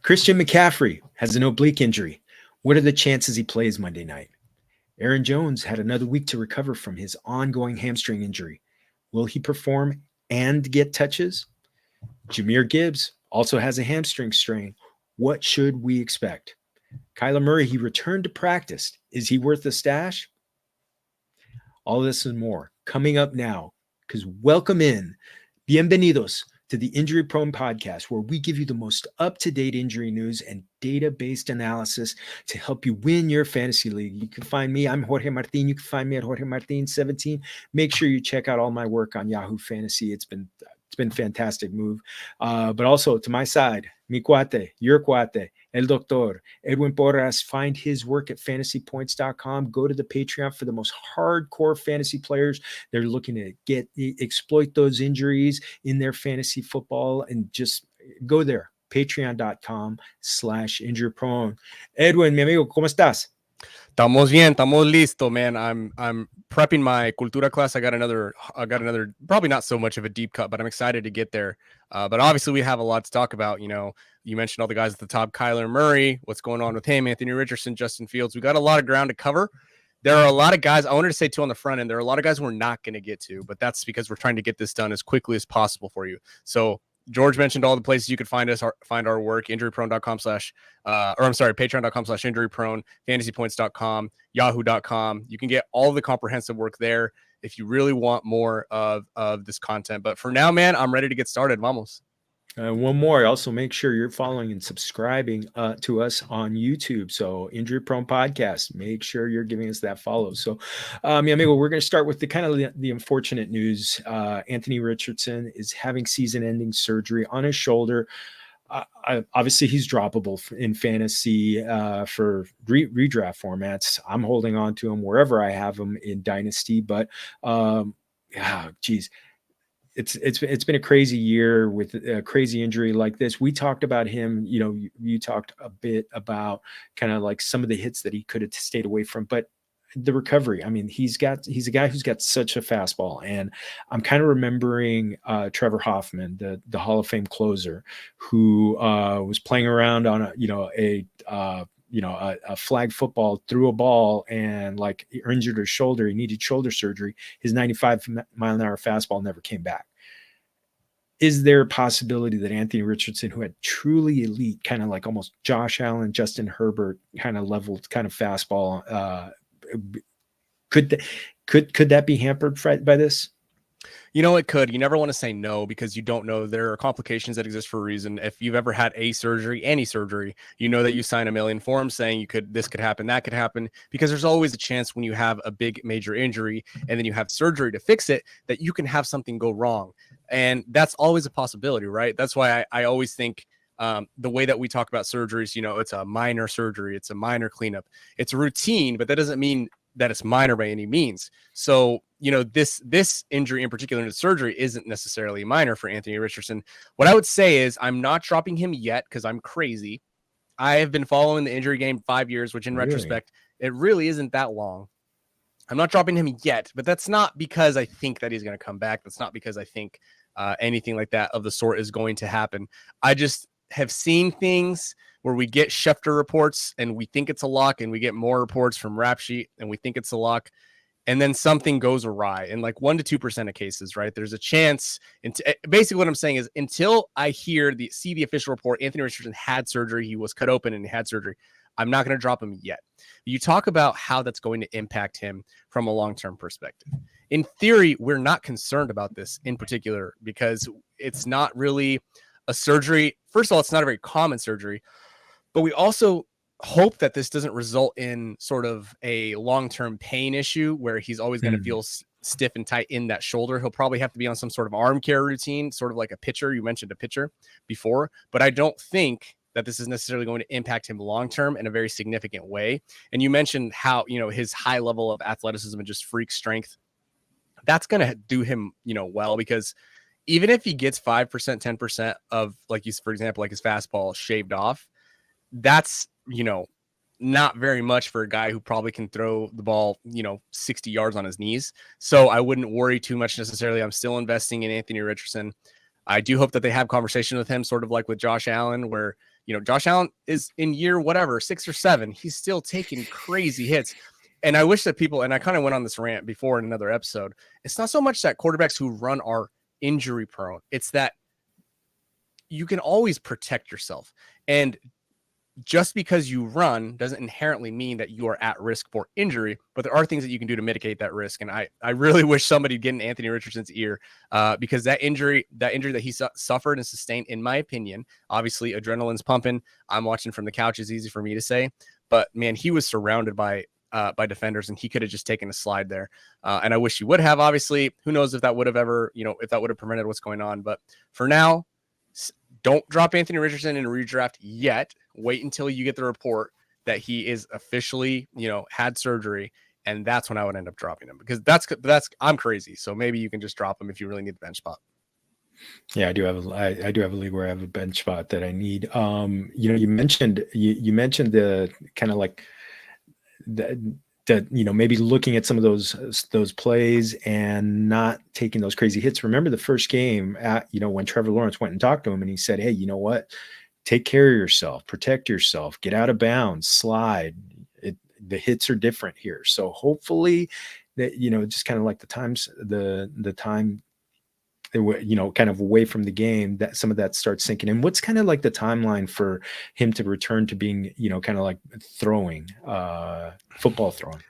Christian McCaffrey has an oblique injury. What are the chances he plays Monday night? Aaron Jones had another week to recover from his ongoing hamstring injury. Will he perform and get touches? Jahmyr Gibbs also has a hamstring strain. What should we expect? Kyler Murray, he returned to practice. Is he worth the stash? All this and more coming up now, because welcome in. Bienvenidos to the Injury Prone Podcast, where we give you the most up-to-date injury news and data-based analysis to help you win your fantasy league. You can find me. I'm Jorge Martin. You can find me at Jorge Martin 17. Make sure you check out all my work on Yahoo Fantasy. It's been a fantastic move. But also to my side, mi cuate, your cuate, el doctor, Edwin Porras. Find his work at fantasypoints.com. Go to the Patreon for the most hardcore fantasy players. They're looking to exploit those injuries in their fantasy football, and just go there. Patreon.com/injuryprone. Edwin, mi amigo, ¿cómo estás? Estamos bien, estamos listo, man. I'm prepping my cultura class. I got another, probably not so much of a deep cut, but I'm excited to get there. But obviously we have a lot to talk about. You know, you mentioned all the guys at the top, Kyler Murray, what's going on with him, Anthony Richardson, Justin Fields. We got a lot of ground to cover. There are a lot of guys, I wanted to say too on the front end, there are a lot of guys we're not going to get to, but that's because we're trying to get this done as quickly as possible for you. So George mentioned all the places you could find us, find our work, patreon.com/injuryprone, fantasypoints.com, yahoo.com. You can get all the comprehensive work there if you really want more of this content. But for now, man, I'm ready to get started. Vamos. One more. Also, make sure you're following and subscribing to us on YouTube. So, Injury Prone Podcast. Make sure you're giving us that follow. So, mi amigo, we're going to start with the unfortunate news. Anthony Richardson is having season-ending surgery on his shoulder. Obviously, he's droppable in fantasy for redraft formats. I'm holding on to him wherever I have him in Dynasty, but geez. It's been a crazy year with a crazy injury like this. We talked about him, you talked a bit about kind of like some of the hits that he could have stayed away from, but the recovery, I mean, he's a guy who's got such a fastball. And I'm kind of remembering Trevor Hoffman, the Hall of Fame closer, who was playing around on a flag football, threw a ball and like injured his shoulder. He needed shoulder surgery. His 95-mile-an-hour fastball never came back. Is there a possibility that Anthony Richardson, who had truly elite, kind of like almost Josh Allen, Justin Herbert kind of leveled kind of fastball, could that be hampered by this? You know, it could. You never want to say no because you don't know. There are complications that exist for a reason. If you've ever had any surgery, you know that you sign a million forms saying this could happen, that could happen, because there's always a chance when you have a big major injury and then you have surgery to fix it that you can have something go wrong. And that's always a possibility, right? That's why I always think the way that we talk about surgeries, it's a minor surgery, it's a minor cleanup, it's a routine, but that doesn't mean that it's minor by any means. So, this injury in particular, the surgery, isn't necessarily minor for Anthony Richardson. What I would say is I'm not dropping him yet because I'm crazy. I have been following the injury game 5 years, which in retrospect, it really isn't that long. I'm not dropping him yet, but that's not because I think that he's going to come back. That's not because I think anything like that of the sort is going to happen. I just have seen things where we get Schefter reports and we think it's a lock, and we get more reports from Rap Sheet and we think it's a lock, and then something goes awry in like 1% to 2% of cases, right? There's a chance. Basically what I'm saying is until I see the official report, Anthony Richardson had surgery, he was cut open and he had surgery, I'm not going to drop him yet. You talk about how that's going to impact him from a long-term perspective. In theory, we're not concerned about this in particular because it's not really a surgery. First of all, it's not a very common surgery, but we also hope that this doesn't result in sort of a long-term pain issue where he's always going to feel stiff and tight in that shoulder. He'll probably have to be on some sort of arm care routine, sort of like a pitcher. You mentioned a pitcher before, but I don't think that this is necessarily going to impact him long-term in a very significant way. And you mentioned how, his high level of athleticism and just freak strength, that's going to do him, well, because even if he gets 5%, 10% of, like, for example, like his fastball shaved off, that's, not very much for a guy who probably can throw the ball, 60 yards on his knees. So I wouldn't worry too much necessarily. I'm still investing in Anthony Richardson. I do hope that they have conversation with him, sort of like with Josh Allen, where Josh Allen is in year whatever 6 or 7. He's still taking crazy hits. And I wish that people, and I kind of went on this rant before in another episode, it's not so much that quarterbacks who run are injury prone. It's that you can always protect yourself. And just because you run doesn't inherently mean that you are at risk for injury, but there are things that you can do to mitigate that risk. And I really wish somebody would get in Anthony Richardson's ear because that injury that he suffered and sustained, in my opinion, obviously adrenaline's pumping. I'm watching from the couch is easy for me to say, but man, he was surrounded by defenders and he could have just taken a slide there. And I wish he would have. Obviously, who knows if that would have ever, if that would have prevented what's going on. But for now, don't drop Anthony Richardson in a redraft yet. Wait until you get the report that he is officially, had surgery. And that's when I would end up dropping him because that's I'm crazy. So maybe you can just drop him if you really need the bench spot. Yeah, I do have a league where I have a bench spot that I need. You mentioned the kind of like that maybe looking at some of those plays and not taking those crazy hits. Remember the first game when Trevor Lawrence went and talked to him and he said, hey, you know what? Take care of yourself, protect yourself, get out of bounds, slide. The hits are different here. So hopefully that, just kind of like the time, kind of away from the game, that some of that starts sinking in. What's kind of like the timeline for him to return to being, kind of like football throwing?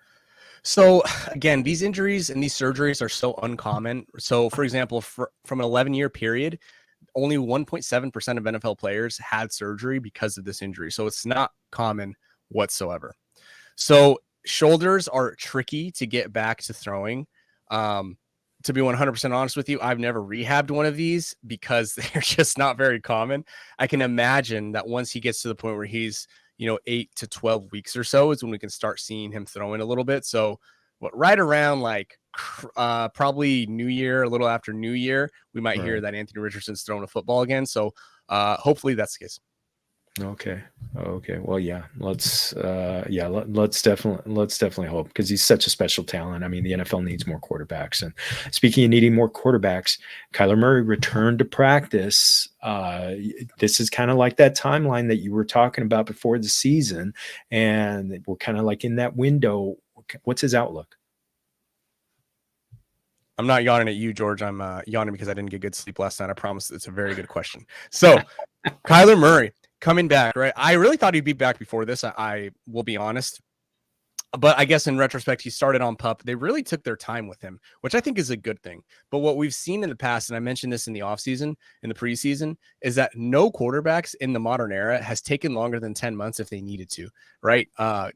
So again, these injuries and these surgeries are so uncommon. So for example, from an 11-year period, only 1.7% of NFL players had surgery because of this injury. So it's not common whatsoever. So shoulders are tricky to get back to throwing. To be 100% honest with you, I've never rehabbed one of these because they're just not very common. I can imagine that once he gets to the point where he's, 8 to 12 weeks or so is when we can start seeing him throwing a little bit. So right around like probably New Year, a little after New Year, we might hear that Anthony Richardson's throwing a football again. So hopefully that's the case. Okay. Well, yeah, let's definitely hope because he's such a special talent. I mean, the NFL needs more quarterbacks. And speaking of needing more quarterbacks, Kyler Murray returned to practice. This is kind of like that timeline that you were talking about before the season. And we're kind of like in that window. What's his outlook? I'm not yawning at you, George. I'm yawning because I didn't get good sleep last night. I promise it's a very good question. So Kyler Murray, coming back, right? I really thought he'd be back before this. I will be honest. But I guess in retrospect, he started on PUP. They really took their time with him, which I think is a good thing. But what we've seen in the past, and I mentioned this in the offseason, in the preseason, is that no quarterbacks in the modern era has taken longer than 10 months if they needed to, right?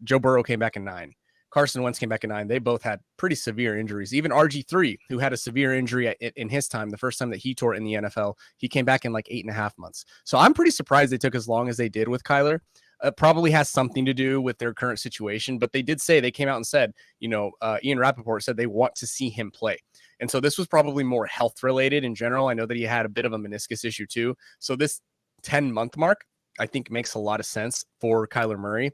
Joe Burrow came back in 9. Carson Wentz came back in 9. They both had pretty severe injuries. Even RG3, who had a severe injury in his time, the first time that he tore it in the NFL, he came back in like 8.5 months. So I'm pretty surprised they took as long as they did with Kyler. Probably has something to do with their current situation, but they came out and said, Ian Rappaport said they want to see him play. And so this was probably more health related in general. I know that he had a bit of a meniscus issue too. So this 10-month mark, I think makes a lot of sense for Kyler Murray.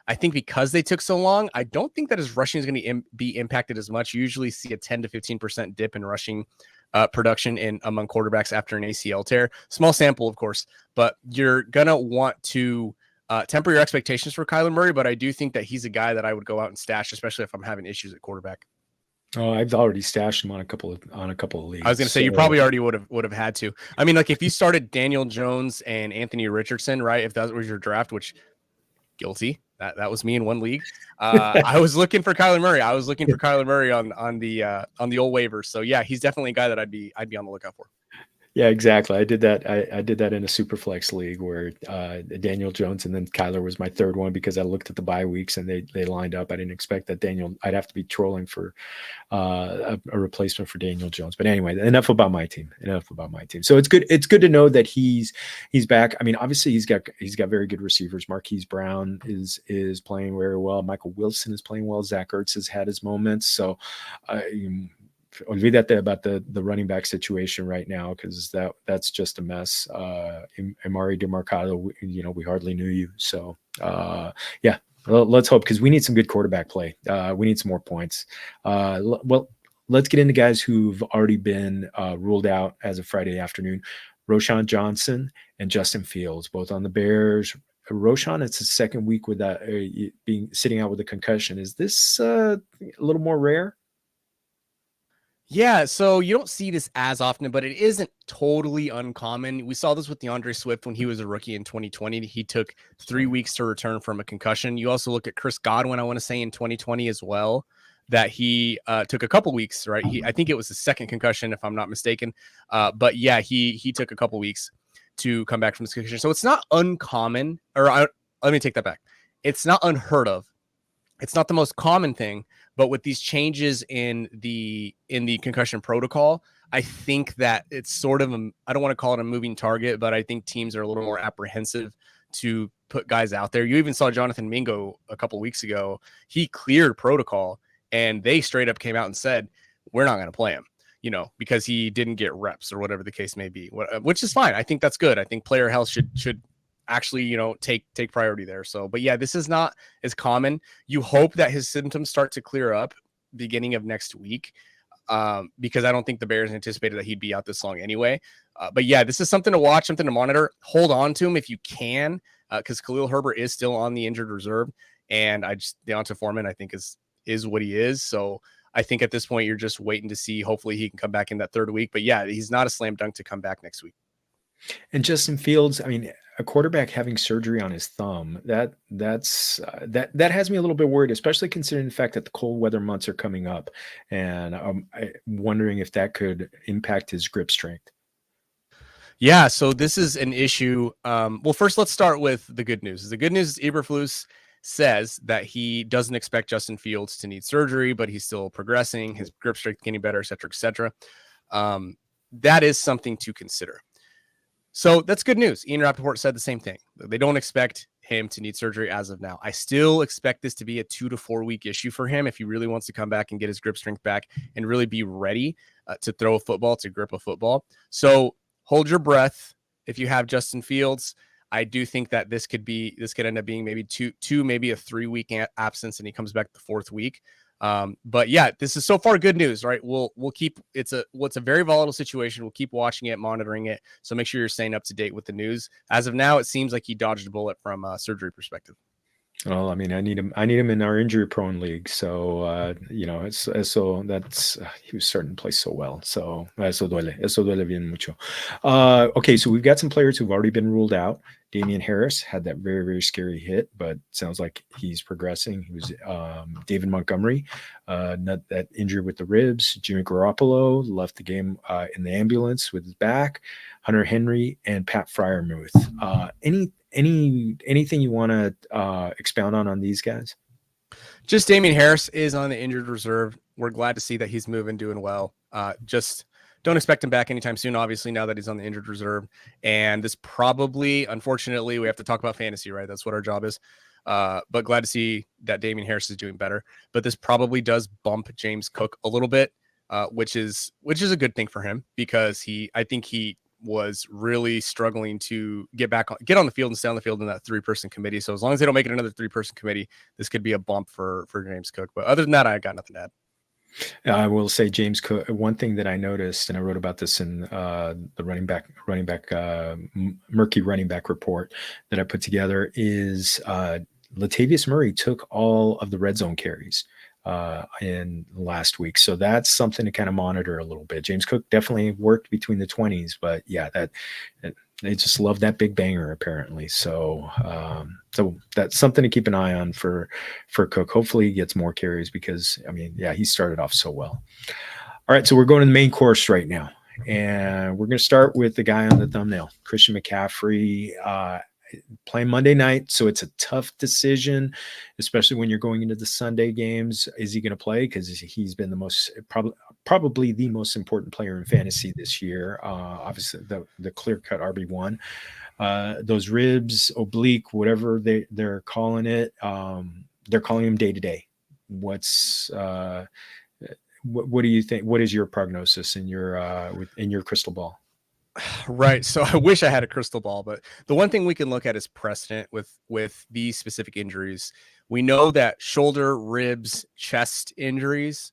I think because they took so long, I don't think that his rushing is going to be impacted as much. You usually see a 10 to 15% dip in rushing production among quarterbacks after an ACL tear. Small sample, of course, but you're going to want to temper your expectations for Kyler Murray. But I do think that he's a guy that I would go out and stash, especially if I'm having issues at quarterback. Oh, I've already stashed him on a couple of leagues. I was going to say you probably already would have had to. I mean, like if you started Daniel Jones and Anthony Richardson, right? If that was your draft, which guilty. That was me in one league. I was looking for Kyler Murray. I was looking for Kyler Murray on the old waivers. So yeah, he's definitely a guy that I'd be on the lookout for. Yeah, exactly. I did that. I did that in a super flex league where Daniel Jones and then Kyler was my third one because I looked at the bye weeks and they lined up. I didn't expect that I'd have to be trolling for a replacement for Daniel Jones. But anyway, enough about my team. So it's good. It's good to know that he's back. I mean, obviously he's got very good receivers. Marquise Brown is playing very well. Michael Wilson is playing well. Zach Ertz has had his moments. So olvídate about the running back situation right now because that's just a mess. Amari DeMarcado, we hardly knew you. So yeah, let's hope because we need some good quarterback play. We need some more points. Well, let's get into guys who've already been ruled out as of Friday afternoon. Roschon Johnson and Justin Fields, both on the Bears. Roschon, it's his second week with that being sitting out with a concussion. Is this a little more rare? Yeah, so you don't see this as often, but it isn't totally uncommon. We saw this with DeAndre Swift when he was a rookie in 2020. He took 3 weeks to return from a concussion. You also look at Chris Godwin, I want to say, in 2020 as well, that he took a couple weeks, right? I think it was his second concussion, if I'm not mistaken. But yeah, he took a couple weeks to come back from this concussion. So it's not uncommon, let me take that back. It's not unheard of. It's not the most common thing, but with these changes in the concussion protocol, I think that it's sort of I don't want to call it a moving target, but I think teams are a little more apprehensive to put guys out there. You even saw Jonathan Mingo a couple of weeks ago. He cleared protocol and they straight up came out and said, we're not going to play him, because he didn't get reps or whatever the case may be, which is fine. I think that's good. I think player health should actually, take priority there. So, but yeah, this is not as common. You hope that his symptoms start to clear up beginning of next week, because I don't think the Bears anticipated that he'd be out this long anyway. But yeah, this is something to watch, something to monitor. Hold on to him if you can, because Khalil Herbert is still on the injured reserve, and Deonta Foreman, I think is what he is. So I think at this point you're just waiting to see. Hopefully he can come back in that third week. But yeah, he's not a slam dunk to come back next week. And Justin Fields, I mean, a quarterback having surgery on his thumb, that has me a little bit worried, especially considering the fact that the cold weather months are coming up, and I'm wondering if that could impact his grip strength. Yeah, so this is an issue. Well, first let's start with the good news. The good news is Eberflus says that he doesn't expect Justin Fields to need surgery, but he's still progressing, his grip strength getting better, et cetera, et cetera. That is something to consider. So that's good news. Ian Rappaport said the same thing. They don't expect him to need surgery as of now. I still expect this to be a 2 to 4 week issue for him if he really wants to come back and get his grip strength back and really be ready to throw a football, to grip a football. So hold your breath. If you have Justin Fields, I do think that this could end up being maybe maybe a 3 week absence, and he comes back the fourth week. But yeah, this is so far good news, right? We'll keep it's a very volatile situation. We'll keep watching it, monitoring it. So make sure you're staying up to date with the news. As of now, it seems like he dodged a bullet from a surgery perspective. Well, I mean, I need him in our injury-prone league. So, so that's he was starting to play so well. So eso duele bien mucho. Okay, so we've got some players who've already been ruled out. Damian Harris had that very, very scary hit, but sounds like he's progressing. He was David Montgomery, not that injury with the ribs. Jimmy Garoppolo left the game in the ambulance with his back. Hunter Henry and Pat Freiermuth. Anything you want to expound on these guys? Just Damian Harris is on the injured reserve. We're glad to see that he's moving, doing well. Just don't expect him back anytime soon, obviously, now that he's on the injured reserve. And this probably, unfortunately, we have to talk about fantasy, right? That's what our job is. But glad to see that Damian Harris is doing better. But this probably does bump James Cook a little bit, which is a good thing for him, because I think he was really struggling to get on the field and stay on the field in that 3-person committee. So as long as they don't make it another 3-person committee, this could be a bump for James Cook. But other than that, I got nothing to add. I will say James Cook. One thing that I noticed, and I wrote about this in the running back murky running back report that I put together, is Latavius Murray took all of the red zone carries in last week. So that's something to kind of monitor a little bit. James Cook definitely worked between the 20s, but yeah, they just love that big banger apparently. So that's something to keep an eye on for Cook. Hopefully he gets more carries, because I mean, yeah, he started off so well. All right, so we're going to the main course right now, and we're going to start with the guy on the thumbnail, Christian McCaffrey, playing Monday night. So it's a tough decision, especially when you're going into the Sunday games. Is he going to play? Because he's been probably the most important player in fantasy this year. Obviously the clear-cut RB1. Those ribs, oblique, whatever they're calling it, they're calling him day to day. What do you think? What is your prognosis in your crystal ball? Right. So I wish I had a crystal ball, but the one thing we can look at is precedent with these specific injuries. We know that shoulder, ribs, chest injuries,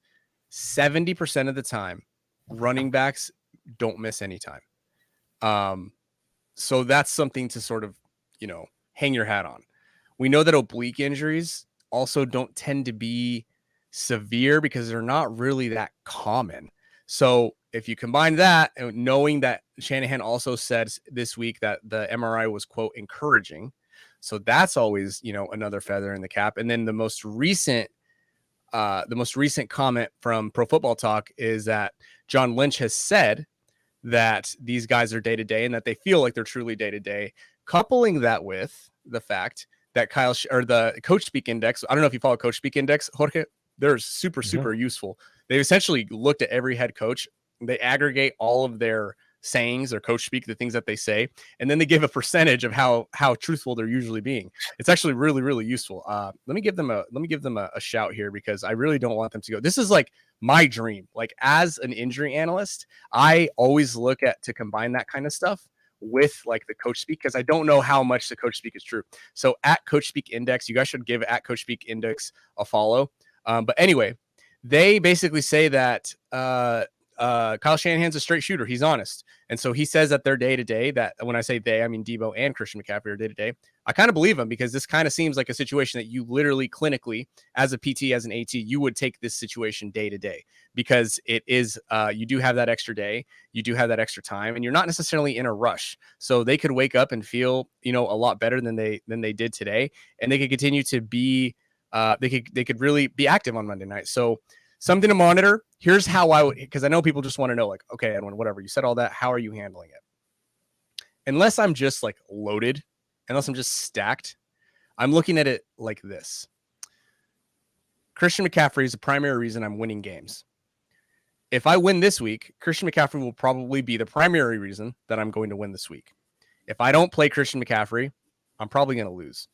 70% of the time, running backs don't miss any time. So that's something to sort of, hang your hat on. We know that oblique injuries also don't tend to be severe because they're not really that common. So if you combine that, and knowing that Shanahan also said this week that the MRI was, quote, encouraging. So that's always, another feather in the cap. And then the most recent comment from Pro Football Talk is that John Lynch has said that these guys are day to day and that they feel like they're truly day to day. Coupling that with the fact that the Coach Speak Index, I don't know if you follow Coach Speak Index, Jorge, they're super useful. They've essentially looked at every head coach. They aggregate all of their sayings or coach speak, the things that they say, and then they give a percentage of how truthful they're usually being. It's actually really useful. Let me give them a shout here because I really don't want them to go. This is like my dream. Like as an injury analyst, I always look to combine that kind of stuff with like the coach speak because I don't know how much the coach speak is true. So at Coach Speak Index, you guys should give at Coach Speak Index a follow. But anyway, they basically say that Kyle Shanahan's a straight shooter. He's honest. And so he says that they're day to day, that when I say they, I mean Deebo and Christian McCaffrey are day to day. I kind of believe him because this kind of seems like a situation that you literally clinically as a PT, as an AT, you would take this situation day to day because it is, you do have that extra day, you do have that extra time, and you're not necessarily in a rush. So they could wake up and feel, a lot better than they did today. And they could continue to be, they could really be active on Monday night. So something to monitor. Here's how I would, because I know people just want to know, like, okay, Edwin, whatever, you said all that. How are you handling it? Unless I'm just like loaded, unless I'm just stacked, I'm looking at it like this. Christian McCaffrey is the primary reason I'm winning games. If I win this week, Christian McCaffrey will probably be the primary reason that I'm going to win this week. If I don't play Christian McCaffrey, I'm probably going to lose.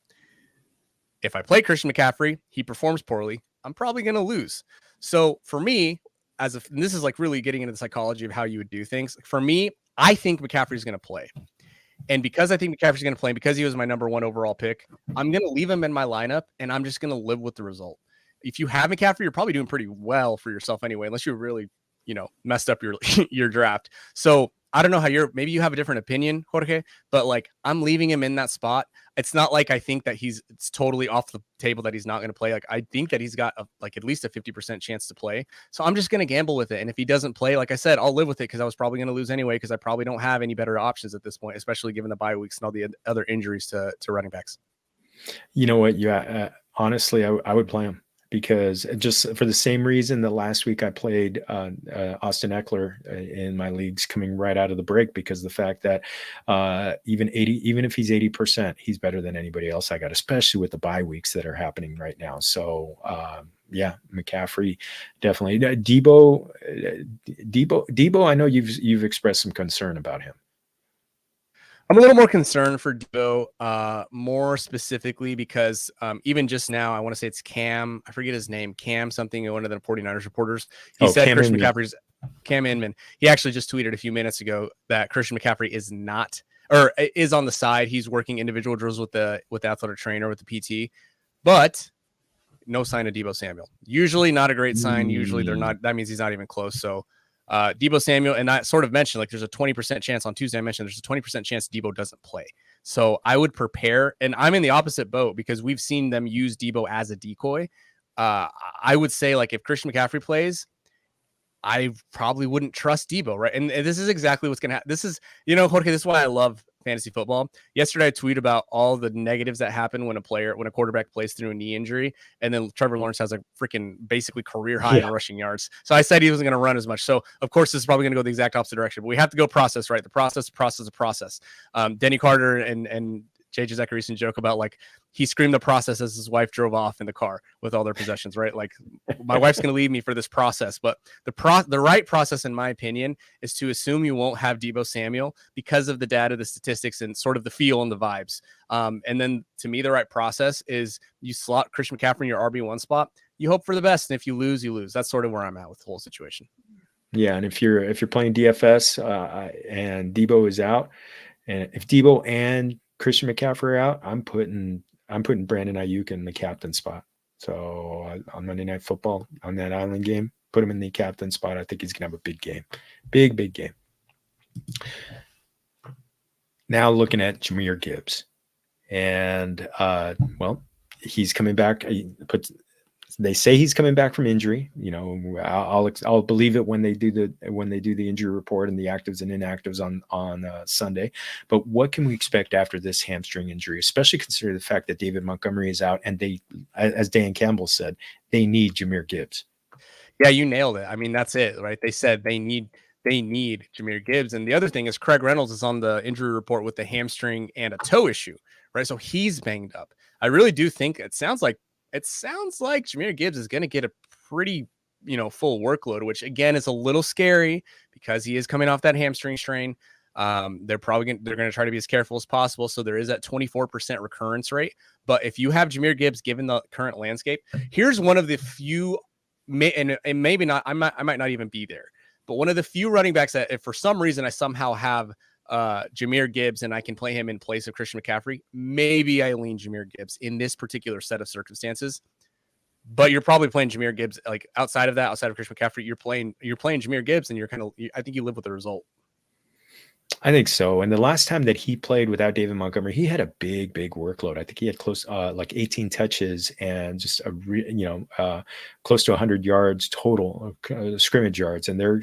If I play Christian McCaffrey, he performs poorly, I'm probably going to lose. So for me, and this is like really getting into the psychology of how you would do things. For me, I think McCaffrey's going to play. And because I think McCaffrey's going to play, and because he was my number 1 overall pick, I'm going to leave him in my lineup, and I'm just going to live with the result. If you have McCaffrey, you're probably doing pretty well for yourself anyway, unless you really, messed up your draft. So I don't know maybe you have a different opinion, Jorge, but like I'm leaving him in that spot. It's not like I think that it's totally off the table that he's not going to play. Like I think that he's got at least a 50% chance to play. So I'm just going to gamble with it. And if he doesn't play, like I said, I'll live with it because I was probably going to lose anyway because I probably don't have any better options at this point, especially given the bye weeks and all the other injuries to running backs. You know what? Honestly, I would play him. Because just for the same reason that last week I played Austin Eckler in my leagues coming right out of the break, because the fact that even if he's 80%, he's better than anybody else I got, especially with the bye weeks that are happening right now. So yeah, McCaffrey definitely. Deebo, I know you've expressed some concern about him. I'm a little more concerned for Deebo, more specifically because even just now, I want to say it's Cam. I forget his name. Cam something, one of the 49ers reporters. He said Cam Christian McCaffrey's Cam Inman. He actually just tweeted a few minutes ago that Christian McCaffrey is not, or is on the side. He's working individual drills with the athletic trainer, with the PT, but no sign of Deebo Samuel. Usually not a great sign. Usually they're not. That means he's not even close. So Deebo Samuel, and I sort of mentioned like there's a 20% chance on Tuesday. I mentioned there's a 20% chance Deebo doesn't play. So I would prepare, and I'm in the opposite boat because we've seen them use Deebo as a decoy. I would say like if Christian McCaffrey plays, I probably wouldn't trust Deebo, right? And this is exactly what's going to happen. This is, Jorge, this is why I love fantasy football. Yesterday, I tweeted about all the negatives that happen when a quarterback plays through a knee injury, and then Trevor Lawrence has a freaking basically career high in rushing yards. So I said he wasn't going to run as much. So of course, this is probably going to go the exact opposite direction. But we have to go process, right? The process. Denny Carter and JJ Zachariason joke about like he screamed the process as his wife drove off in the car with all their possessions, right? Like my wife's going to leave me for this process, but the right process, in my opinion, is to assume you won't have Deebo Samuel because of the data, the statistics, and sort of the feel and the vibes. And then to me, the right process is you slot Christian McCaffrey in your RB1 spot. You hope for the best, and if you lose, you lose. That's sort of where I'm at with the whole situation. Yeah, and if you're playing DFS and Deebo is out, and if Deebo and Christian McCaffrey are out, I'm putting Brandon Ayuk in the captain spot. So on Monday Night Football, on that Island game, put him in the captain spot. I think he's gonna have a big game, big game. Now looking at Jahmyr Gibbs, and well, he's coming back. They say he's coming back from injury. You know, I'll believe it when they do the injury report and the actives and inactives on Sunday. But what can we expect after this hamstring injury, especially considering the fact that David Montgomery is out, and they, as Dan Campbell said, they need Jahmyr Gibbs. Yeah, you nailed it. I mean, that's it, right? They said they need Jahmyr Gibbs. And the other thing is Craig Reynolds is on the injury report with the hamstring and a toe issue, right? So he's banged up. I really do think it sounds like Jahmyr Gibbs is going to get a pretty, full workload, which again is a little scary because he is coming off that hamstring strain. They're going to try to be as careful as possible. So there is that 24% recurrence rate. But if you have Jahmyr Gibbs, given the current landscape, here's one of the few, and maybe not, I might not even be there, but one of the few running backs that if for some reason I somehow have Jahmyr Gibbs and I can play him in place of Christian McCaffrey, maybe I lean Jahmyr Gibbs in this particular set of circumstances. But you're probably playing Jahmyr Gibbs, like outside of Christian McCaffrey, you're playing Jahmyr Gibbs, and I think you live with the result. I think so. And the last time that he played without David Montgomery, he had a big workload. I think he had close, like 18 touches and just close to 100 yards total scrimmage yards. And they're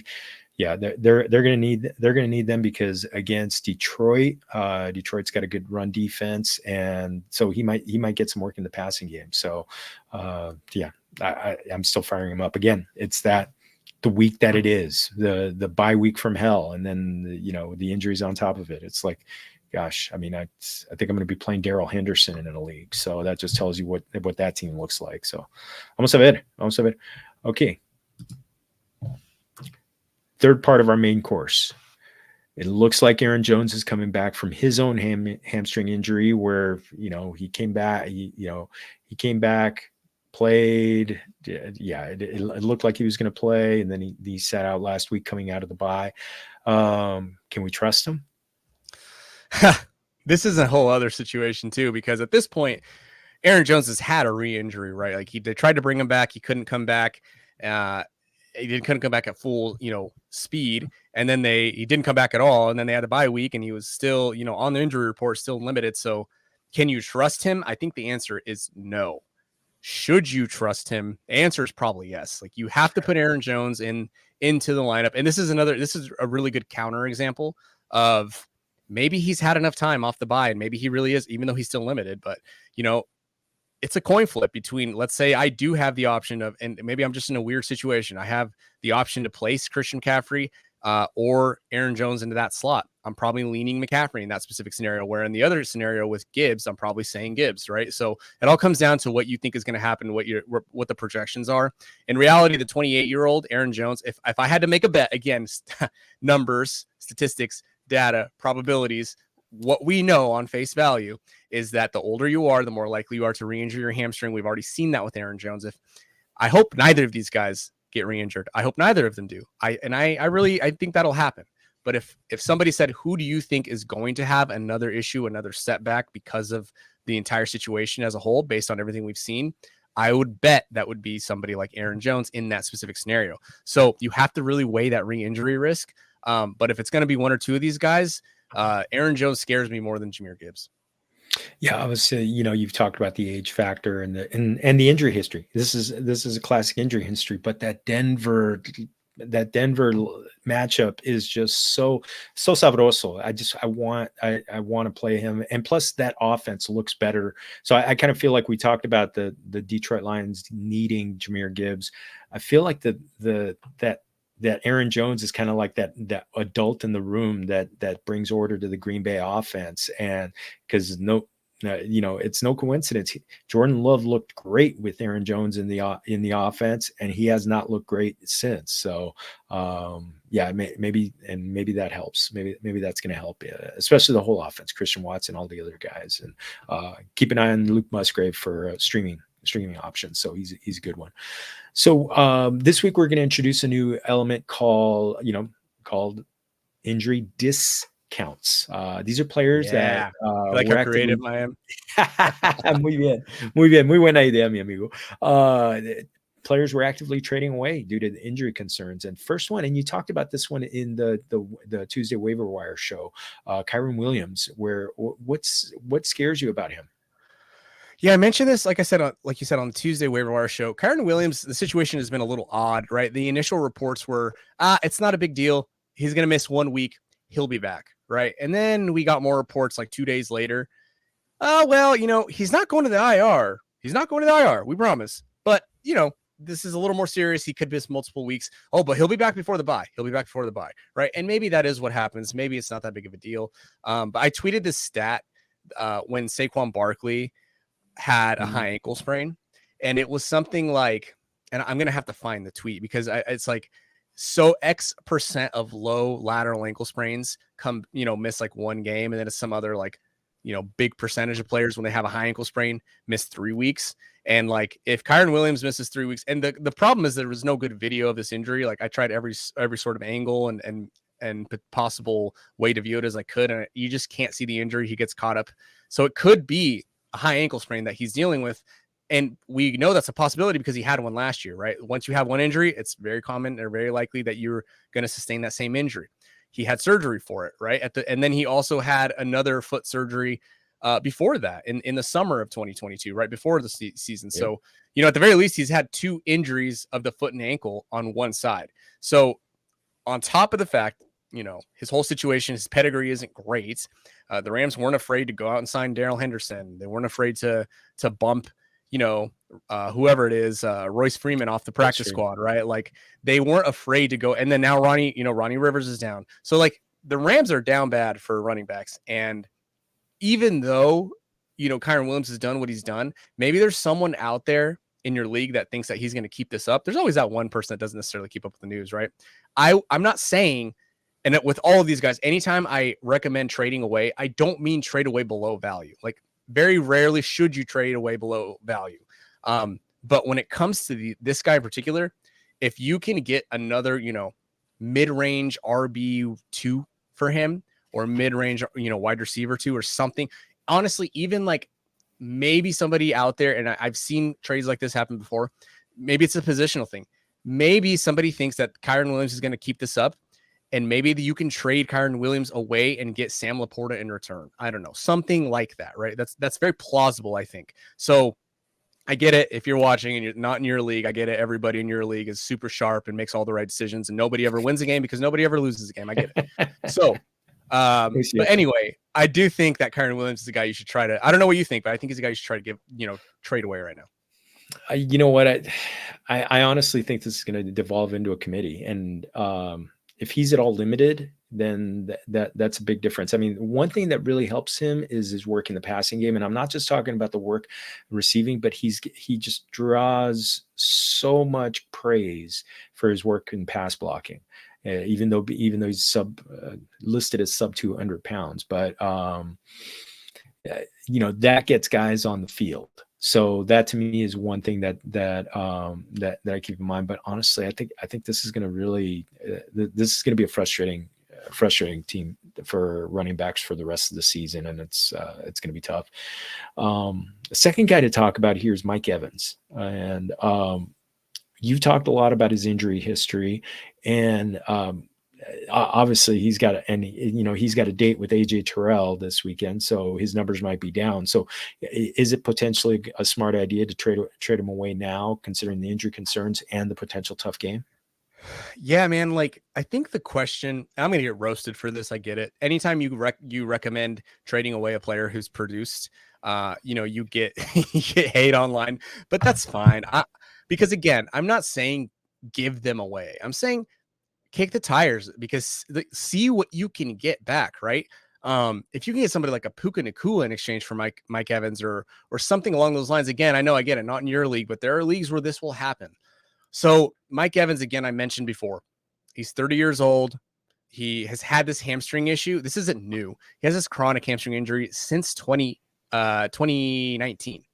going to need them because against Detroit, Detroit's got a good run defense, and so he might get some work in the passing game. So I'm still firing him up. Again, it's that the week that it is, the bye week from hell, and then the injuries on top of it. It's like, gosh, I mean, I think I'm going to be playing Darrell Henderson in a league, so that just tells you what that team looks like. So vamos a ver. Okay, third part of our main course. It looks like Aaron Jones is coming back from his own hamstring injury, where he came back. He came back, played. Yeah, it looked like he was going to play, and then he sat out last week coming out of the bye. Can we trust him? This is a whole other situation too, because at this point, Aaron Jones has had a re-injury, right? Like they tried to bring him back, he couldn't come back. He couldn't come back at full, speed, and then he didn't come back at all, and then they had a bye week, and he was still, on the injury report, still limited. So, can you trust him? I think the answer is no. Should you trust him? The answer is probably yes. Like you have to put Aaron Jones into the lineup, and this is a really good counter example of maybe he's had enough time off the bye, and maybe he really is, even though he's still limited. But it's a coin flip between, let's say I do have the option of, and maybe I'm just in a weird situation. I have the option to place Christian McCaffrey or Aaron Jones into that slot. I'm probably leaning McCaffrey in that specific scenario, where in the other scenario with Gibbs, I'm probably saying Gibbs, right? So it all comes down to what you think is going to happen, what the projections are. In reality, the 28-year-old Aaron Jones, if I had to make a bet, again, numbers, statistics, data, probabilities, what we know on face value is that the older you are, the more likely you are to re-injure your hamstring. We've already seen that with Aaron Jones. I hope neither of these guys get re-injured. I hope neither of them do. I think that'll happen. But if somebody said, who do you think is going to have another issue, another setback because of the entire situation as a whole, based on everything we've seen, I would bet that would be somebody like Aaron Jones in that specific scenario. So you have to really weigh that re-injury risk. But if it's going to be one or two of these guys, Aaron Jones scares me more than Jahmyr Gibbs. Yeah, I was you've talked about the age factor and the injury history. This is a classic injury history, but that Denver matchup is just so sabroso. I want to play him, and plus that offense looks better. So I kind of feel like we talked about the Detroit Lions needing Jahmyr Gibbs. I feel like that Aaron Jones is kind of like that adult in the room that brings order to the Green Bay offense. And because it's no coincidence. Jordan Love looked great with Aaron Jones in the offense, and he has not looked great since. So maybe that helps. Maybe that's going to help, especially the whole offense, Christian Watson, all the other guys, and keep an eye on Luke Musgrave for streaming options. So he's a good one. So this week we're going to introduce a new element called injury discounts. These are players that like how creative I am. Muy bien. Muy buena idea, mi amigo. players were actively trading away due to the injury concerns. And first one, and you talked about this one in the Tuesday waiver wire show, Kyron Williams, where what scares you about him? Yeah, I mentioned this, like I said, like you said on the Tuesday waiver wire show. Kyron Williams, the situation has been a little odd, right? The initial reports were, it's not a big deal. He's going to miss 1 week. He'll be back, right? And then we got more reports like 2 days later. Well, he's not going to the IR. He's not going to the IR. We promise. But, this is a little more serious. He could miss multiple weeks. Oh, but he'll be back before the bye. He'll be back before the bye, right? And maybe that is what happens. Maybe it's not that big of a deal. But I tweeted this stat when Saquon Barkley had a high ankle sprain, and it was something like, and I'm going to have to find the tweet because it's like, so X% of low lateral ankle sprains miss like 1 game. And then it's some other like, big percentage of players when they have a high ankle sprain miss 3 weeks. And like, if Kyron Williams misses 3 weeks, and the problem is there was no good video of this injury. Like I tried every sort of angle and possible way to view it as I could. And you just can't see the injury. He gets caught up. So it could be a high ankle sprain that he's dealing with. And we know that's a possibility because he had one last year, right? Once you have one injury, it's very common or very likely that you're going to sustain that same injury. He had surgery for it, right? And then he also had another foot surgery before that in the summer of 2022, right before the season. Yeah. So, at the very least, he's had 2 injuries of the foot and ankle on one side. So on top of the fact, his whole situation, his pedigree isn't great. The Rams weren't afraid to go out and sign Darrell Henderson. They weren't afraid to bump, whoever it is, Royce Freeman off the practice squad, right? Like they weren't afraid to go. And then now Ronnie Rivers is down. So like the Rams are down bad for running backs. And even though, Kyron Williams has done what he's done, maybe there's someone out there in your league that thinks that he's going to keep this up. There's always that one person that doesn't necessarily keep up with the news, right? I'm not saying, and with all of these guys, anytime I recommend trading away, I don't mean trade away below value. Like very rarely should you trade away below value. But when it comes to this guy in particular, if you can get another, mid-range RB2 for him or mid-range, wide receiver 2 or something, honestly, even like maybe somebody out there, and I've seen trades like this happen before. Maybe it's a positional thing. Maybe somebody thinks that Kyron Williams is going to keep this up. And maybe you can trade Kyron Williams away and get Sam Laporta in return. I don't know. Something like that, right? That's very plausible, I think. So I get it. If you're watching and you're not in your league, I get it. Everybody in your league is super sharp and makes all the right decisions. And nobody ever wins a game because nobody ever loses a game. I get it. So, but anyway, I do think that Kyron Williams is a guy you should try to, I don't know what you think, but I think he's a guy you should try to give, trade away right now. You know what? I honestly think this is going to devolve into a committee. And, if he's at all limited, then that's a big difference. I mean, one thing that really helps him is his work in the passing game. And I'm not just talking about the work receiving, but he just draws so much praise for his work in pass blocking, even though he's listed as sub 200 pounds. But, that gets guys on the field. So that to me is one thing that I keep in mind. But honestly, I think this is going to really this is going to be a frustrating team for running backs for the rest of the season, and it's going to be tough. The second guy to talk about here is Mike Evans, and you've talked a lot about his injury history, and obviously he's got a date with AJ Terrell this weekend, so his numbers might be down. So is it potentially a smart idea to trade him away now, considering the injury concerns and the potential tough game? Yeah, man. Like, I think the question, I'm going to get roasted for this. I get it. Anytime you recommend trading away a player who's produced, you get you get hate online, but that's fine. Because again, I'm not saying give them away. I'm saying kick the tires because see what you can get back, right? If you can get somebody like a Puka Nacua in exchange for Mike Evans or something along those lines. Again, I know I get it, not in your league, but there are leagues where this will happen. So Mike Evans, again, I mentioned before, he's 30 years old. He has had this hamstring issue. This isn't new. He has this chronic hamstring injury since 2019.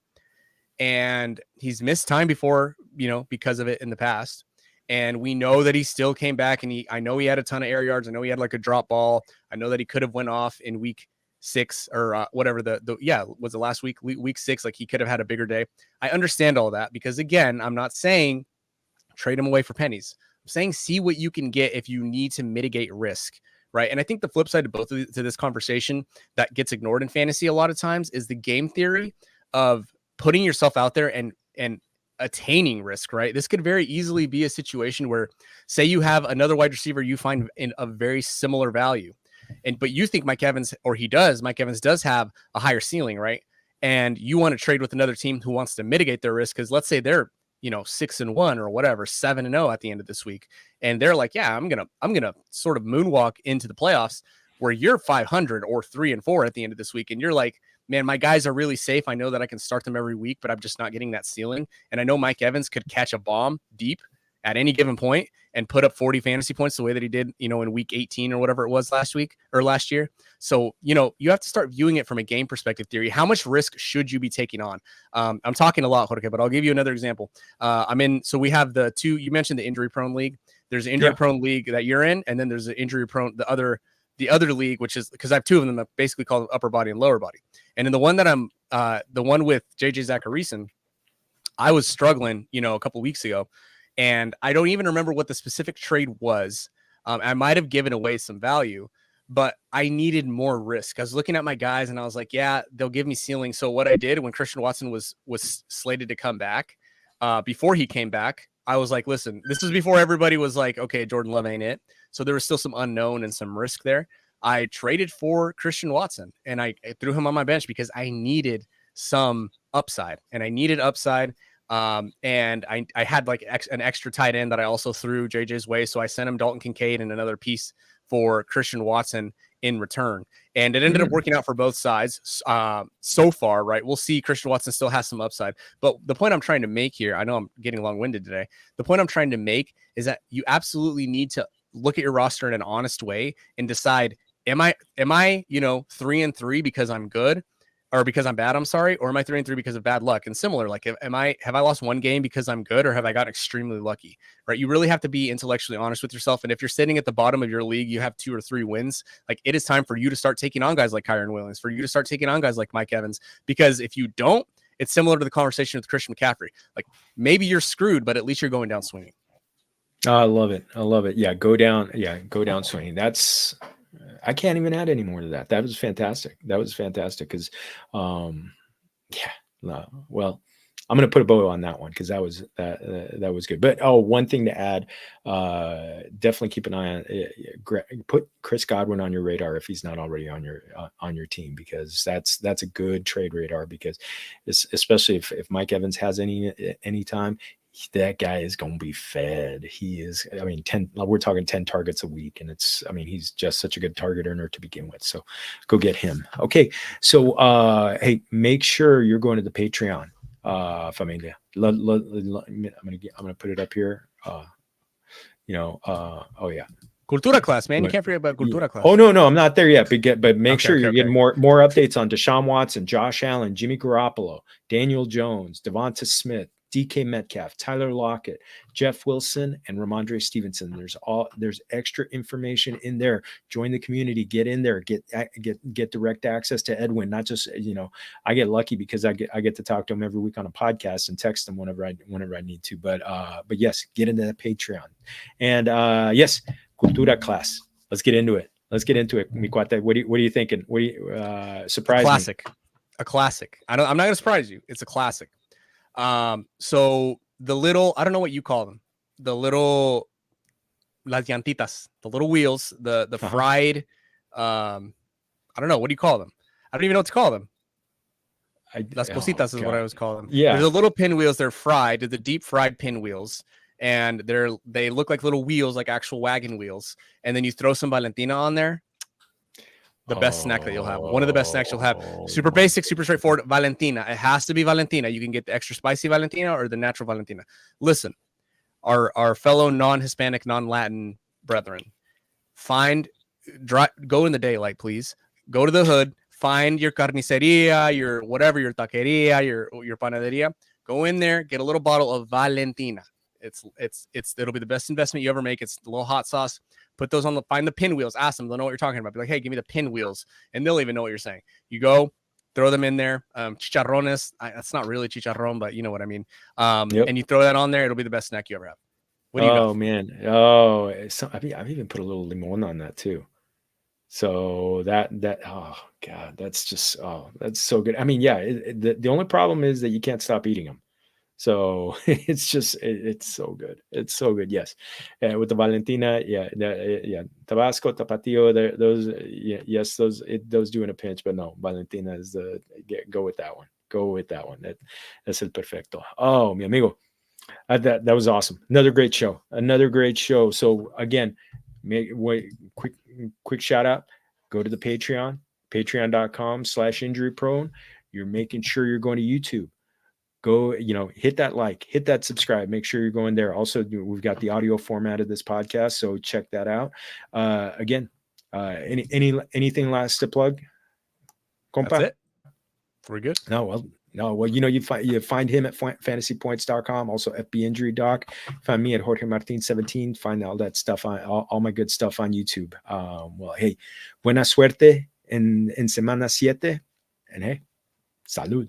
And he's missed time before, because of it in the past. And we know that he still came back, and I know he had a ton of air yards. I know he had like a drop ball. I know that he could have went off in week 6 or whatever was it last week 6? Like he could have had a bigger day. I understand all that because again, I'm not saying trade him away for pennies. I'm saying see what you can get if you need to mitigate risk, right? And I think the flip side to to this conversation that gets ignored in fantasy a lot of times is the game theory of putting yourself out there and attaining risk, right? This could very easily be a situation where, say you have another wide receiver you find in a very similar value, but you think Mike Evans does have a higher ceiling, right? And you want to trade with another team who wants to mitigate their risk, because let's say they're 6-1 or whatever, 7-0 at the end of this week, and they're like, yeah, I'm gonna sort of moonwalk into the playoffs, where you're 500 or 3-4 at the end of this week, and you're like, man, my guys are really safe. I know that I can start them every week, but I'm just not getting that ceiling. And I know Mike Evans could catch a bomb deep at any given point and put up 40 fantasy points the way that he did, in week 18 or whatever it was last year. So, you have to start viewing it from a game perspective theory. How much risk should you be taking on? I'm talking a lot, Jorge, but I'll give you another example. So we have the two, you mentioned the injury prone league. There's an injury prone league that you're in. And then there's the injury prone, the other league, which is, because I have two of them that basically call upper body and lower body. And in the one that I'm, the one with JJ Zacharyson, I was struggling, a couple of weeks ago, and I don't even remember what the specific trade was. I might have given away some value, but I needed more risk. I was looking at my guys and I was like, yeah, they'll give me ceiling. So what I did when Christian Watson was slated to come back, before he came back, I was like, listen, this was before everybody was like, okay, Jordan Love ain't it. So there was still some unknown and some risk there. I traded for Christian Watson and I threw him on my bench because I needed some upside, and I needed upside. And I had like an extra tight end that I also threw JJ's way. So I sent him Dalton Kincaid and another piece for Christian Watson in return. And it ended up working out for both sides so far, right? We'll see. Christian Watson still has some upside. But the point I'm trying to make here, I know I'm getting long-winded today. The point I'm trying to make is that you absolutely need to look at your roster in an honest way and decide, am I 3-3 because I'm good? Or because I'm bad, I'm sorry, or am I 3-3 because of bad luck? And similar, like, have I lost one game because I'm good, or have I got extremely lucky, right? You really have to be intellectually honest with yourself. And if you're sitting at the bottom of your league, you have 2 or 3 wins, like, it is time for you to start taking on guys like Kyron Williams, for you to start taking on guys like Mike Evans, because if you don't, it's similar to the conversation with Christian McCaffrey. Like, maybe you're screwed, but at least you're going down swinging. Oh, I love it. Yeah, go down swinging. I can't even add any more to that. That was fantastic. Because, well, I'm going to put a bow on that one because that was good. But one thing to add, definitely keep an eye on. Put Chris Godwin on your radar if he's not already on your team, because that's a good trade radar. Because especially if Mike Evans has any time, that guy is going to be fed. He is, we're talking 10 targets a week, and he's just such a good target earner to begin with. So go get him. Okay. So, hey, make sure you're going to the Patreon, familia. I'm going to put it up here. Oh yeah. Cultura class, man. You can't forget about Cultura class. Oh, no, I'm not there yet. But make sure you're getting more updates on Deshaun Watson, Josh Allen, Jimmy Garoppolo, Daniel Jones, Devonta Smith, DK Metcalf, Tyler Lockett, Jeff Wilson, and Ramondre Stevenson. There's extra information in there. Join the community, get in there, get direct access to Edwin. Not just, I get lucky because I get to talk to him every week on a podcast and text him whenever I need to. But yes, get into the Patreon. And yes, Cultura class. Let's get into it. Mi cuate. What are you thinking? What do you surprise me? A classic. I'm not going to surprise you. It's a classic. So the little, I don't know what you call them, the little las llantitas, the little wheels, the fried, I don't know, what do you call them? I don't even know what to call them. Las cositas is what I always call them. Yeah. There's the little pinwheels. They're fried. They're the deep fried pinwheels. And they look like little wheels, like actual wagon wheels. And then you throw some Valentina on there. The best snack that you'll have. One of the best snacks you'll have. Super basic, super straightforward. Valentina. It has to be Valentina. You can get the extra spicy Valentina or the natural Valentina. Listen, our fellow non-Hispanic, non-Latin brethren, go in the daylight, please. Go to the hood. Find your carniceria, your whatever, your taqueria, your panaderia. Go in there. Get a little bottle of Valentina. It'll be the best investment you ever make. It's a little hot sauce. Put those on find the pinwheels. Ask them. They'll know what you're talking about. Be like, hey, give me the pinwheels. And they'll even know what you're saying. You go, throw them in there. Chicharrones. That's not really chicharrón, but you know what I mean. And you throw that on there. It'll be the best snack you ever have. What do you got? Oh man. Oh, I've even put a little limon on that too. So that oh god, that's just that's so good. I mean, yeah, the only problem is that you can't stop eating them. So it's just it's so good. It's so good. Yes, with the Valentina, yeah, yeah, Tabasco, Tapatio, those, yes, those do in a pinch, but no, Valentina is go with that one. Go with that one. That's el perfecto. Oh, mi amigo, that was awesome. Another great show. Another great show. So again, quick shout out. Go to the Patreon, patreon.com/injuryprone. You're making sure you're going to YouTube. Go, hit that like, hit that subscribe. Make sure you're going there. Also, we've got the audio format of this podcast, so check that out. Again, anything last to plug, compa? That's it. We're good. No, you find him at fantasypoints.com, also FB Injury Doc. Find me at Jorge Martin 17. Find all that stuff on all my good stuff on YouTube. Well, hey, buena suerte en semana 7, and hey, salud.